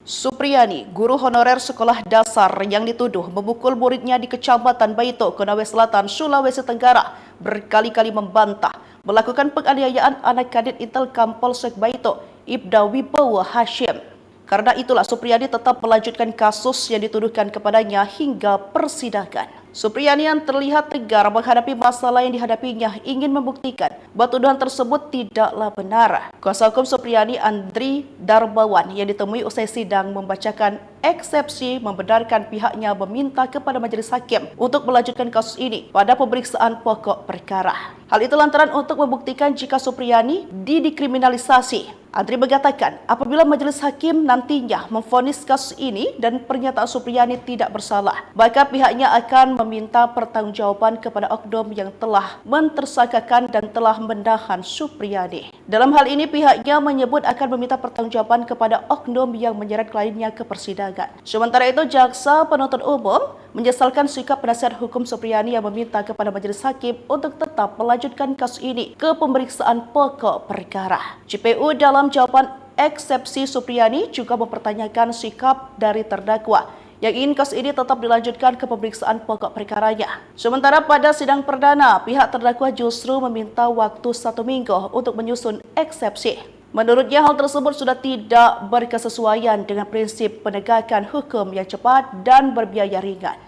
Supriyani, guru honorer sekolah dasar yang dituduh memukul muridnya di Kecamatan Baito, Konawe Selatan, Sulawesi Tenggara, berkali-kali membantah melakukan penganiayaan anak kadit Intelkam Polsek Baito, Ibda Wibowo Hashim. Karena itulah Supriyani tetap melanjutkan kasus yang dituduhkan kepadanya hingga persidangan. Supriyani yang terlihat tegar menghadapi masalah yang dihadapinya ingin membuktikan bahwa tuduhan tersebut tidaklah benar. Kuasa hukum Supriyani, Andri Darbawan, yang ditemui usai sidang membacakan eksepsi membenarkan pihaknya meminta kepada majelis hakim untuk melanjutkan kasus ini pada pemeriksaan pokok perkara. Hal itu lantaran untuk membuktikan jika Supriyani dikriminalisasi. Andri mengatakan apabila majelis hakim nantinya memvonis kasus ini dan pernyataan Supriyani tidak bersalah, maka pihaknya akan meminta pertanggungjawaban kepada oknum yang telah mentersangkakan dan telah menahan Supriyani. Dalam hal ini pihaknya menyebut akan meminta pertanggungjawaban kepada oknum yang menyeret kliennya ke persidangan. Sementara itu jaksa penuntut umum menyesalkan sikap penasihat hukum Supriyani yang meminta kepada majelis hakim untuk tetap melanjutkan kasus ini ke pemeriksaan pokok perkara. JPU dalam jawaban eksepsi Supriyani juga mempertanyakan sikap dari terdakwa yang ingin kasus ini tetap dilanjutkan ke pemeriksaan pokok perkaranya. Sementara pada sidang perdana, pihak terdakwa justru meminta waktu 1 minggu untuk menyusun eksepsi. Menurutnya hal tersebut sudah tidak berkesesuaian dengan prinsip penegakan hukum yang cepat dan berbiaya ringan.